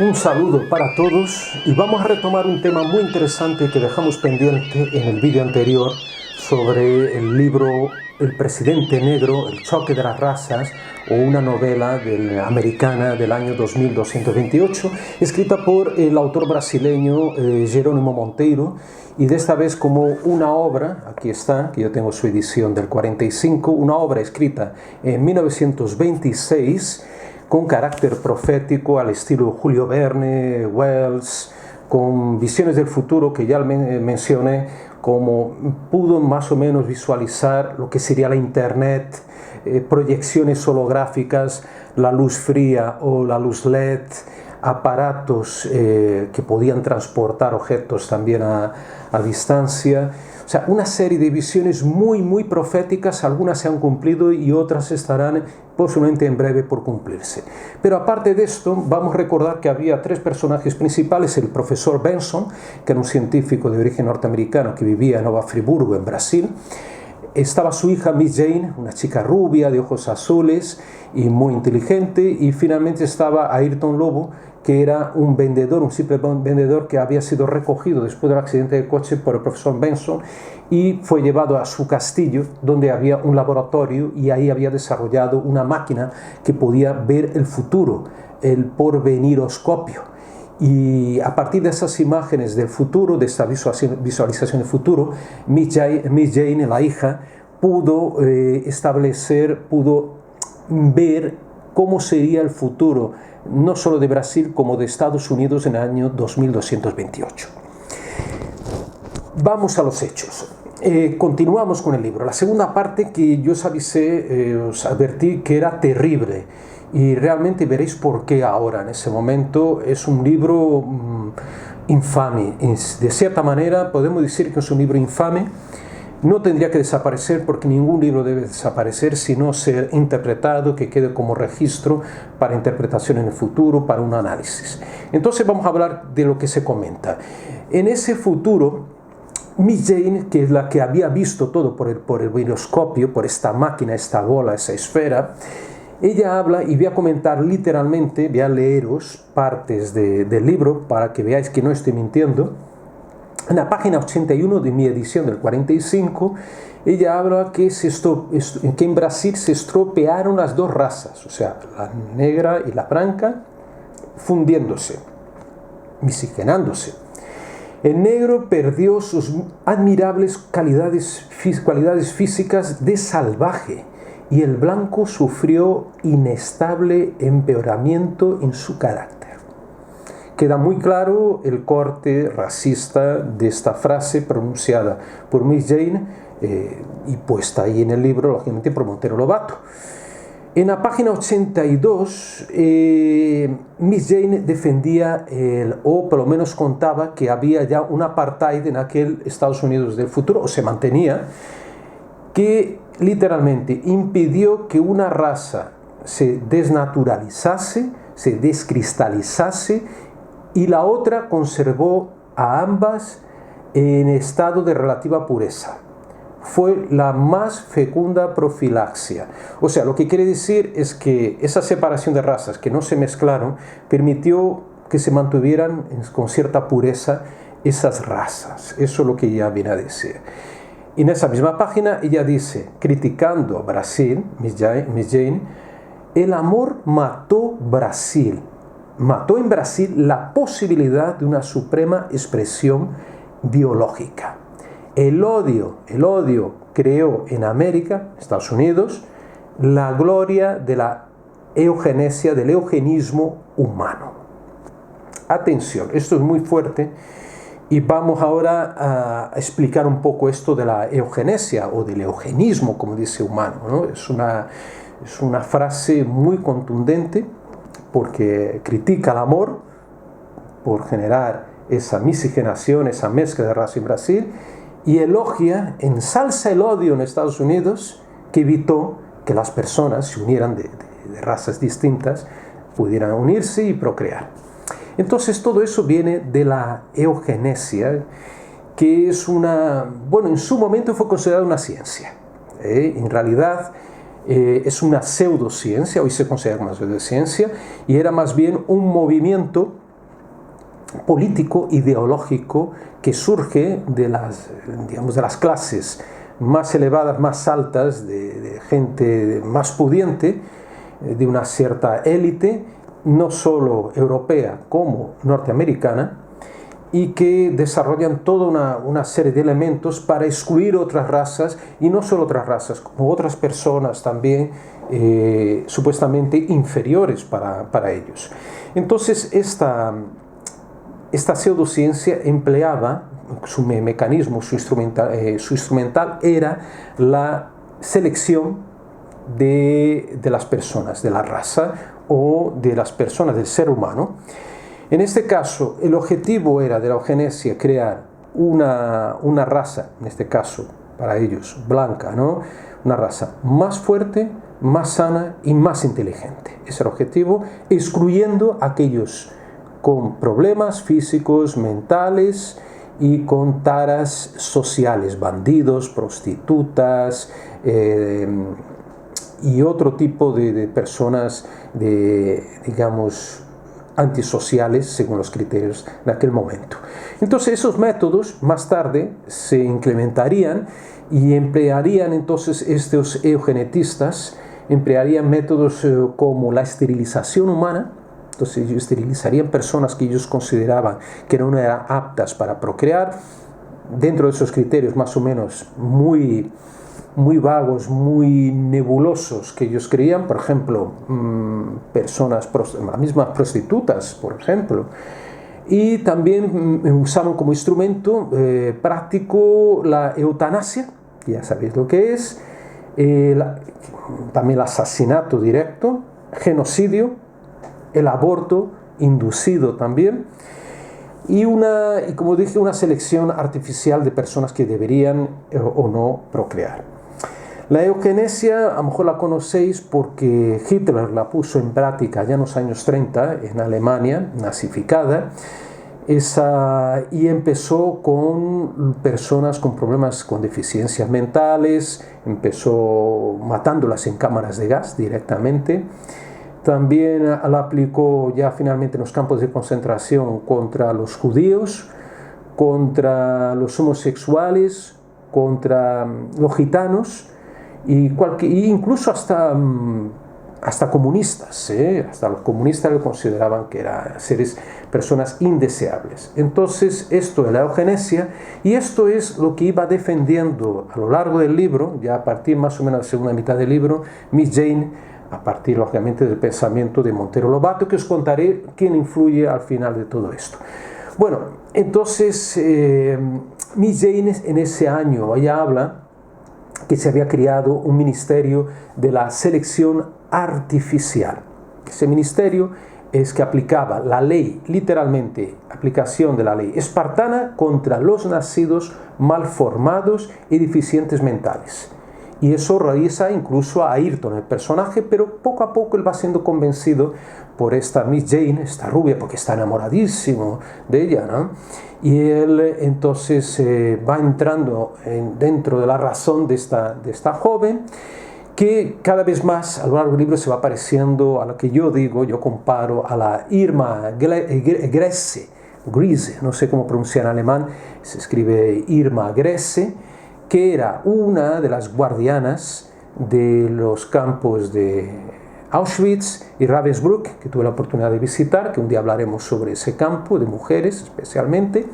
Un saludo para todos y vamos a retomar un tema muy interesante que dejamos pendiente en el vídeo anterior sobre el libro El presidente negro, el choque de las razas, o una novela americana del año 2228, escrita por el autor brasileño Jerónimo Monteiro, y de esta vez como una obra, aquí está, que yo tengo su edición del 45, una obra escrita en 1926, con carácter profético al estilo Julio Verne, Wells, con visiones del futuro que ya mencioné, como pudo más o menos visualizar lo que sería la Internet, proyecciones holográficas, la luz fría o la luz LED, aparatos que podían transportar objetos también a distancia. O sea, una serie de visiones muy proféticas, algunas se han cumplido y otras estarán posiblemente en breve por cumplirse. Pero aparte de esto, vamos a recordar que había tres personajes principales: el profesor Benson, que era un científico de origen norteamericano que vivía en Nova Friburgo, en Brasil. Estaba su hija Miss Jane, una chica rubia de ojos azules y muy inteligente, y finalmente estaba Ayrton Lobo, que era un vendedor, un simple vendedor que había sido recogido después del accidente de coche por el profesor Benson y fue llevado a su castillo, donde había un laboratorio, y ahí había desarrollado una máquina que podía ver el futuro, el porveniroscopio. Y a partir de esas imágenes del futuro, de esta visualización del futuro, Miss Jane, la hija, pudo pudo ver cómo sería el futuro, no solo de Brasil, como de Estados Unidos en el año 2228. Vamos a los hechos. Continuamos con el libro. La segunda parte, que yo os avisé, os advertí que era terrible. Y realmente veréis por qué ahora. En ese momento es un libro infame. De cierta manera podemos decir que es un libro infame. No tendría que desaparecer, porque ningún libro debe desaparecer, sino ser interpretado, que quede como registro para interpretación en el futuro, para un análisis. Entonces vamos a hablar de lo que se comenta. En ese futuro, Miss Jane, que es la que había visto todo por el viroscopio, por esta máquina, esta bola, esa esfera, ella habla, y voy a comentar literalmente, voy a leeros partes del libro para que veáis que no estoy mintiendo. En la página 81 de mi edición del 45, ella habla que en Brasil se estropearon las dos razas, o sea, la negra y la blanca, fundiéndose, miscigenándose. El negro perdió sus admirables cualidades físicas de salvaje, y el blanco sufrió inestable empeoramiento en su carácter. Queda muy claro el corte racista de esta frase pronunciada por Miss Jane y puesta ahí en el libro, lógicamente, por Monteiro Lobato. En la página 82, Miss Jane defendía, o por lo menos contaba, que había ya un apartheid en aquel Estados Unidos del futuro, o se mantenía, que literalmente impidió que una raza se desnaturalizase, se descristalizase, y la otra conservó a ambas en estado de relativa pureza. Fue la más fecunda profilaxia. O sea, lo que quiere decir es que esa separación de razas que no se mezclaron permitió que se mantuvieran con cierta pureza esas razas. Eso es lo que ella viene a decir. Y en esa misma página ella dice, criticando a Brasil, Miss Jane, el amor mató Brasil. Mató en Brasil la posibilidad de una suprema expresión biológica. El odio creó en América, Estados Unidos, la gloria de la eugenesia, del eugenismo humano. Atención, esto es muy fuerte, y vamos ahora a explicar un poco esto de la eugenesia o del eugenismo, como dice humano, ¿no? Es una frase muy contundente, porque critica el amor por generar esa miscigenación, esa mezcla de raza en Brasil, y elogia, ensalza el odio en Estados Unidos, que evitó que las personas se unieran de razas distintas, pudieran unirse y procrear. Entonces todo eso viene de la eugenesia, que es en su momento fue considerada una ciencia. En realidad es una pseudociencia, hoy se considera una pseudociencia, y era más bien un movimiento político, ideológico, que surge de digamos, de las clases más elevadas, más altas, de gente más pudiente, de una cierta élite, no solo europea como norteamericana, y que desarrollan toda una serie de elementos para excluir otras razas, y no solo otras razas, como otras personas también supuestamente inferiores para ellos. Entonces esta pseudociencia empleaba, su mecanismo, su instrumental era la selección de las personas, de la raza o de las personas, del ser humano. En este caso, el objetivo era de la eugenesia crear una raza, en este caso para ellos blanca, ¿no? Una raza más fuerte, más sana y más inteligente. Ese era el objetivo, excluyendo a aquellos con problemas físicos, mentales y con taras sociales, bandidos, prostitutas y otro tipo de personas, digamos, antisociales según los criterios de aquel momento. Entonces esos métodos más tarde se implementarían y emplearían entonces estos eugenetistas, emplearían métodos como la esterilización humana. Entonces ellos esterilizarían personas que ellos consideraban que no eran aptas para procrear, dentro de esos criterios más o menos muy vagos, muy nebulosos que ellos creían, por ejemplo, personas, las mismas prostitutas, por ejemplo. Y también usaban como instrumento práctico la eutanasia, ya sabéis lo que es, también el asesinato directo, genocidio, el aborto inducido también, y como dije, una selección artificial de personas que deberían o no procrear. La eugenesia, a lo mejor la conocéis porque Hitler la puso en práctica ya en los años 30 en Alemania, nazificada, y empezó con personas con problemas, con deficiencias mentales, empezó matándolas en cámaras de gas directamente. También la aplicó ya finalmente en los campos de concentración contra los judíos, contra los homosexuales, contra los gitanos, y incluso hasta comunistas, hasta los comunistas lo consideraban que eran personas indeseables. Entonces esto es la eugenesia, y esto es lo que iba defendiendo a lo largo del libro, ya a partir más o menos de la segunda mitad del libro, Miss Jane, a partir lógicamente del pensamiento de Monteiro Lobato, que os contaré quién influye al final de todo esto. Bueno, entonces Miss Jane en ese año, ella habla que se había creado un ministerio de la selección artificial. Ese ministerio es que aplicaba la ley, literalmente, aplicación de la ley espartana contra los nacidos mal formados y deficientes mentales. Y eso realiza incluso a Ayrton, el personaje, pero poco a poco él va siendo convencido por esta Miss Jane, esta rubia, porque está enamoradísimo de ella, ¿no? Y él entonces va entrando dentro de la razón de esta joven, que cada vez más a lo largo del libro se va pareciendo a lo que yo digo, yo comparo a la Irma Grese, no sé cómo pronunciar en alemán, se escribe Irma Grese, que era una de las guardianas de los campos de Auschwitz y Ravensbrück, que tuve la oportunidad de visitar, que un día hablaremos sobre ese campo de mujeres especialmente,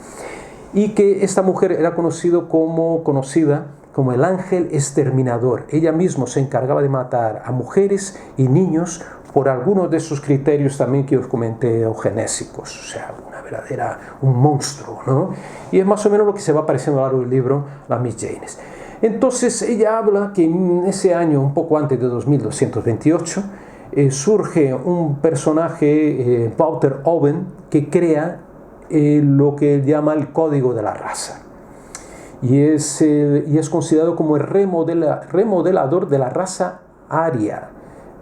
y que esta mujer era conocida como el ángel exterminador. Ella misma se encargaba de matar a mujeres y niños por algunos de esos criterios también que os comenté eugenésicos, o sea, un monstruo, ¿no? Y es más o menos lo que se va apareciendo a lo largo del libro, las Miss Janes. Entonces ella habla que en ese año, un poco antes de 2228, surge un personaje, Walter Owen, que crea lo que él llama el código de la raza. Y es considerado como el remodelador de la raza aria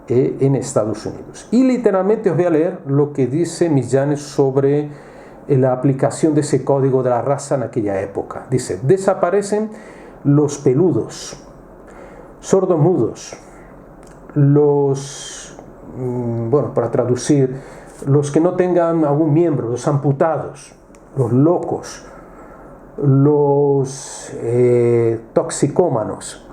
en Estados Unidos. Y literalmente os voy a leer lo que dice Miss Janes sobre la aplicación de ese código de la raza en aquella época. Dice: desaparecen los peludos, sordomudos, para traducir, los que no tengan algún miembro, los amputados, los locos, los toxicómanos,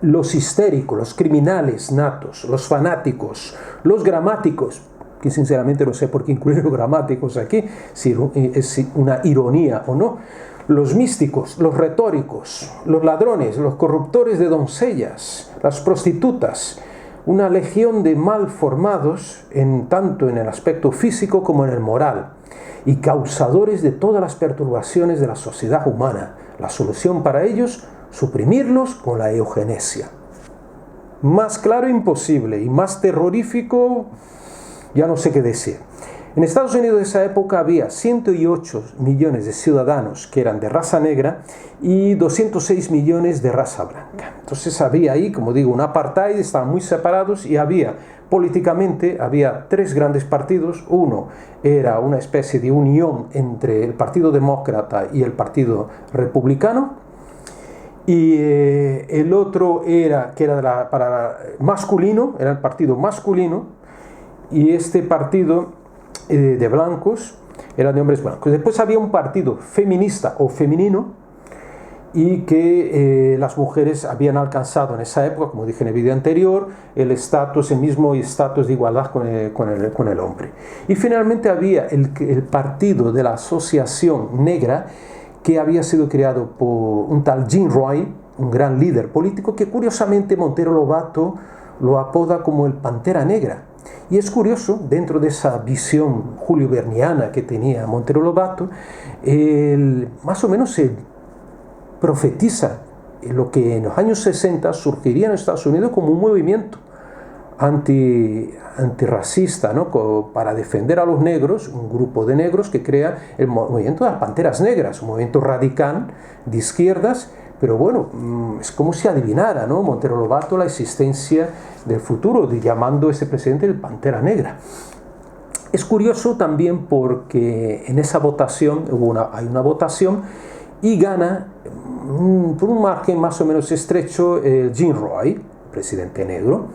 los histéricos, los criminales natos, los fanáticos, los gramáticos, que sinceramente no sé por qué incluir los gramáticos aquí, si es una ironía o no, los místicos, los retóricos, los ladrones, los corruptores de doncellas, las prostitutas, una legión de mal formados tanto en el aspecto físico como en el moral, y causadores de todas las perturbaciones de la sociedad humana. La solución para ellos, suprimirlos con la eugenesia. Más claro imposible y más terrorífico, ya no sé qué decir. En Estados Unidos de esa época había 108 millones de ciudadanos que eran de raza negra y 206 millones de raza blanca. Entonces había ahí, como digo, un apartheid, estaban muy separados y políticamente había tres grandes partidos. Uno era una especie de unión entre el Partido Demócrata y el Partido Republicano, y el otro era masculino, era el partido masculino, y este partido de blancos era de hombres blancos. Después había un partido feminista o femenino, y que las mujeres habían alcanzado en esa época, como dije en el vídeo anterior, el mismo estatus de igualdad con el hombre. Y finalmente había el partido de la Asociación Negra, que había sido creado por un tal Jim Roy, un gran líder político, que curiosamente Monteiro Lobato lo apoda como el Pantera Negra. Y es curioso, dentro de esa visión julio-verniana que tenía Monteiro Lobato, más o menos se profetiza lo que en los años 60 surgiría en Estados Unidos como un movimiento antirracista, ¿no? Para defender a los negros, un grupo de negros que crea el movimiento de las Panteras Negras, un movimiento radical de izquierdas, pero bueno, es como si adivinara, ¿no? Monteiro Lobato la existencia del futuro, llamando a ese presidente el Pantera Negra. Es curioso también porque en esa votación, hay una votación y gana por un margen más o menos estrecho Jim Roy, presidente negro.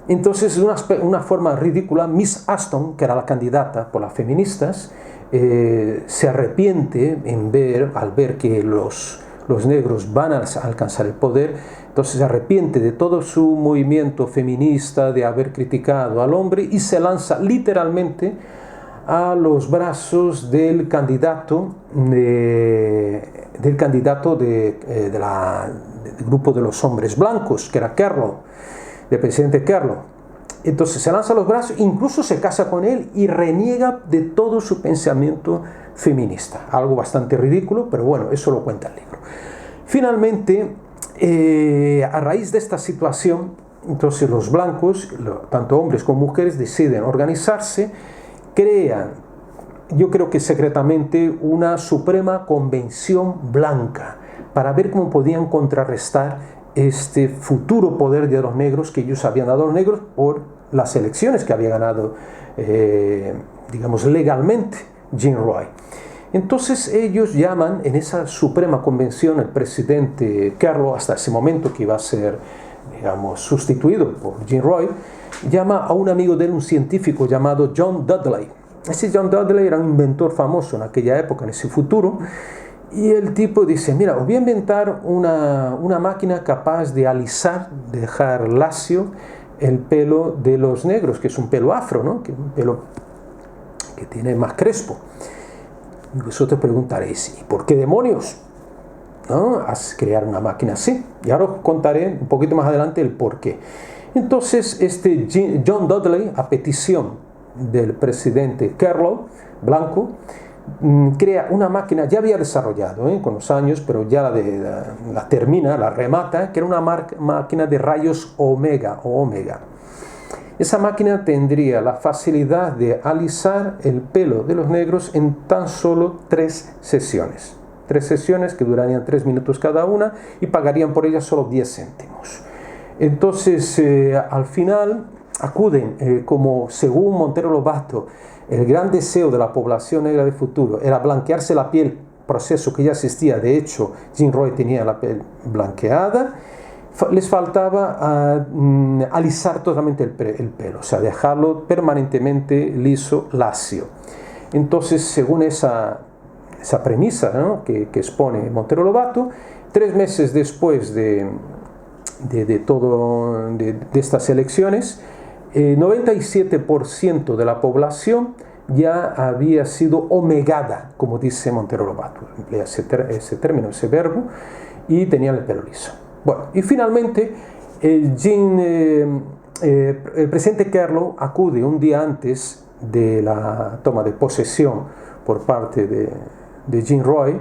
Entonces, de una forma ridícula, Miss Aston, que era la candidata por las feministas, se arrepiente al ver que los negros van a alcanzar el poder. Entonces se arrepiente de todo su movimiento feminista, de haber criticado al hombre, y se lanza literalmente a los brazos del candidato del grupo de los hombres blancos, que era Carroll, del presidente Carroll. Entonces se lanza a los brazos, incluso se casa con él y reniega de todo su pensamiento feminista. Algo bastante ridículo, pero bueno, eso lo cuenta el libro. Finalmente, a raíz de esta situación, entonces los blancos, tanto hombres como mujeres, deciden organizarse, crean, yo creo que secretamente, una Suprema Convención Blanca para ver cómo podían contrarrestar este futuro poder de los negros que ellos habían dado a los negros por las elecciones que había ganado, digamos, legalmente Jim Roy. Entonces ellos llaman en esa Suprema Convención, el presidente Carroll, hasta ese momento que iba a ser, digamos, sustituido por Jim Roy, llama a un amigo de él, un científico llamado John Dudley. Ese John Dudley era un inventor famoso en aquella época, en ese futuro, y el tipo dice: mira, os voy a inventar una máquina capaz de alisar, de dejar lacio el pelo de los negros, que es un pelo afro, ¿no? Que es un pelo que tiene más crespo. Y vosotros preguntaréis: ¿y por qué demonios, ¿no?, has crear una máquina así? Y ahora os contaré un poquito más adelante el por qué. Entonces John Dudley, a petición del presidente Carroll, blanco, crea una máquina, ya había desarrollado con los años, pero ya la termina, la remata, que era una máquina de rayos omega. Esa máquina tendría la facilidad de alisar el pelo de los negros en tan solo 3 sesiones. 3 sesiones que durarían 3 minutos cada una y pagarían por ellas solo 10 céntimos. Entonces, al final, acuden, como según Monteiro Lobato, el gran deseo de la población negra del futuro era blanquearse la piel, proceso que ya existía. De hecho, Jim Roy tenía la piel blanqueada. les faltaba alisar totalmente el pelo, o sea, dejarlo permanentemente liso, lacio. Entonces, según esa premisa, ¿no?, que expone Monteiro Lobato, 3 meses después de estas elecciones, 97% de la población ya había sido omegada, como dice Monteiro Lobato, emplea ese término, ese verbo, y tenían el pelo liso. Bueno, y finalmente el presidente Carlo acude un día antes de la toma de posesión por parte de Jean Roy,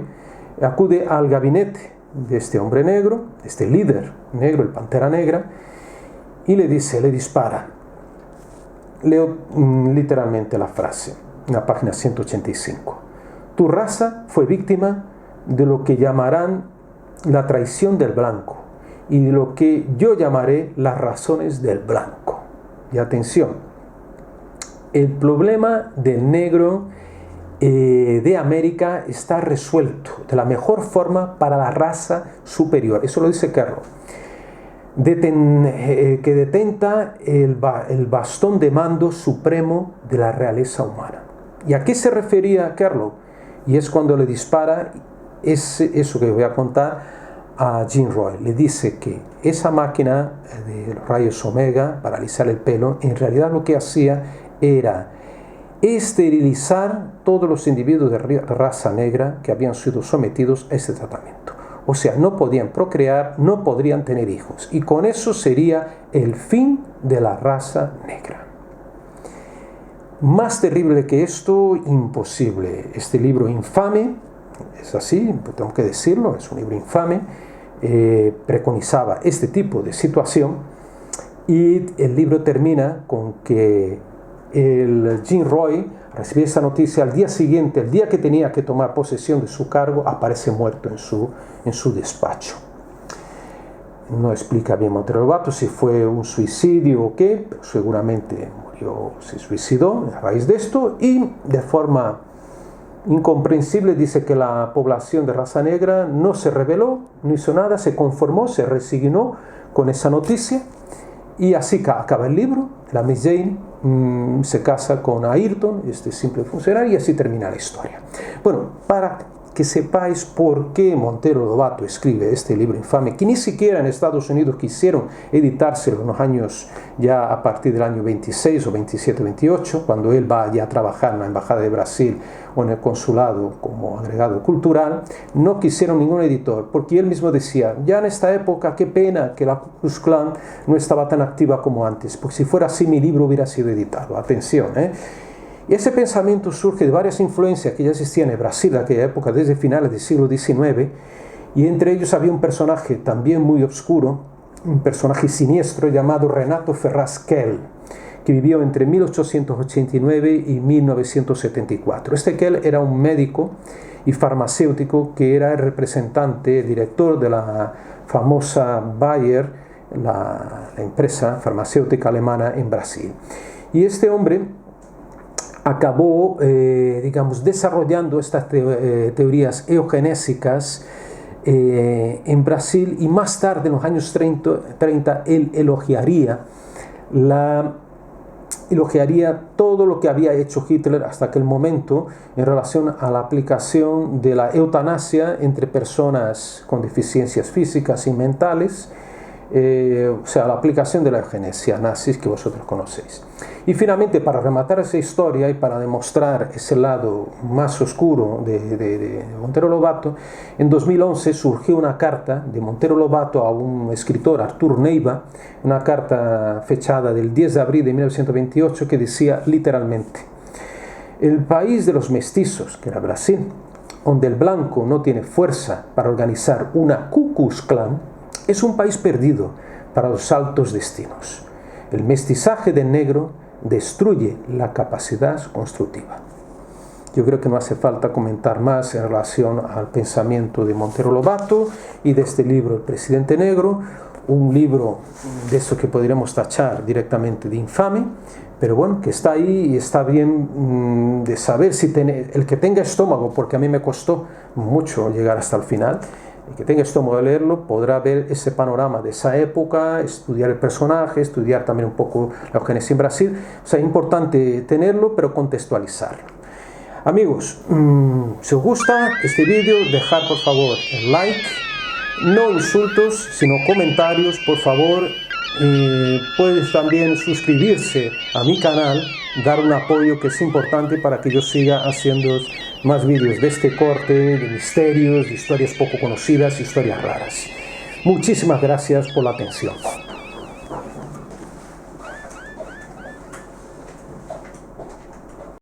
acude al gabinete de este hombre negro, este líder negro, el Pantera Negra, y le dispara. Leo literalmente la frase, en la página 185. Tu raza fue víctima de lo que llamarán la traición del blanco y de lo que yo llamaré las razones del blanco. Y atención, el problema del negro de América está resuelto de la mejor forma para la raza superior. Eso lo dice Carlo. Que detenta el bastón de mando supremo de la realeza humana. ¿Y a qué se refería Carlo? Y es cuando le dispara eso que voy a contar a Jean Roy. Le dice que esa máquina de rayos omega para alisar el pelo, en realidad lo que hacía era esterilizar todos los individuos de raza negra que habían sido sometidos a este tratamiento. O sea, no podían procrear, no podrían tener hijos. Y con eso sería el fin de la raza negra. Más terrible que esto, imposible. Este libro infame, es así, tengo que decirlo, es un libro infame, preconizaba este tipo de situación, y el libro termina con que el Jean Roy recibe esa noticia al día siguiente, el día que tenía que tomar posesión de su cargo, aparece muerto en su despacho. No explica bien Monteiro Lobato si fue un suicidio o qué, pero seguramente murió, se suicidó a raíz de esto, y de forma incomprensible dice que la población de raza negra no se rebeló, no hizo nada, se conformó, se resignó con esa noticia, y así acaba el libro. La Miss Jane se casa con Ayrton, este simple funcionario, y así termina la historia. Bueno, para que sepáis por qué Monteiro Lobato escribe este libro infame, que ni siquiera en Estados Unidos quisieron editárselo en los años, ya a partir del año 26 o 27, 28, cuando él va ya a trabajar en la Embajada de Brasil o en el consulado como agregado cultural, no quisieron ningún editor, porque él mismo decía, ya en esta época, qué pena que la Ku Klux Klan no estaba tan activa como antes, porque si fuera así mi libro hubiera sido editado. Atención, Y ese pensamiento surge de varias influencias que ya existían en Brasil en aquella época, desde finales del siglo XIX, y entre ellos había un personaje también muy oscuro, un personaje siniestro llamado Renato Ferraz Kell, que vivió entre 1889 y 1974. Este Kell era un médico y farmacéutico que era el representante, el director de la famosa Bayer, la empresa farmacéutica alemana en Brasil. Y este hombre acabó, desarrollando estas teorías eugenésicas en Brasil, y más tarde, en los años 30, él elogiaría todo lo que había hecho Hitler hasta aquel momento en relación a la aplicación de la eutanasia entre personas con deficiencias físicas y mentales, o sea, la aplicación de la eugenesia nazis que vosotros conocéis. Y finalmente, para rematar esa historia y para demostrar ese lado más oscuro de Monteiro Lobato, en 2011 surgió una carta de Monteiro Lobato a un escritor, Arthur Neiva, una carta fechada del 10 de abril de 1928, que decía literalmente: el país de los mestizos, que era Brasil, donde el blanco no tiene fuerza para organizar una Ku Klux Klan, es un país perdido para los altos destinos. El mestizaje del negro destruye la capacidad constructiva. Yo creo que no hace falta comentar más en relación al pensamiento de Monteiro Lobato y de este libro, El Presidente Negro, un libro de eso que podríamos tachar directamente de infame, pero bueno, que está ahí y está bien de saber, si el que tenga estómago, porque a mí me costó mucho llegar hasta el final, y que tenga estómago de leerlo, podrá ver ese panorama de esa época, estudiar el personaje, estudiar también un poco la eugenesia en Brasil. O sea, es importante tenerlo, pero contextualizarlo. Amigos, si os gusta este vídeo, dejad por favor el like, no insultos, sino comentarios, por favor. Puedes también suscribirse a mi canal, dar un apoyo que es importante para que yo siga haciendo más vídeos de este corte, de misterios, de historias poco conocidas, historias raras. Muchísimas gracias por la atención.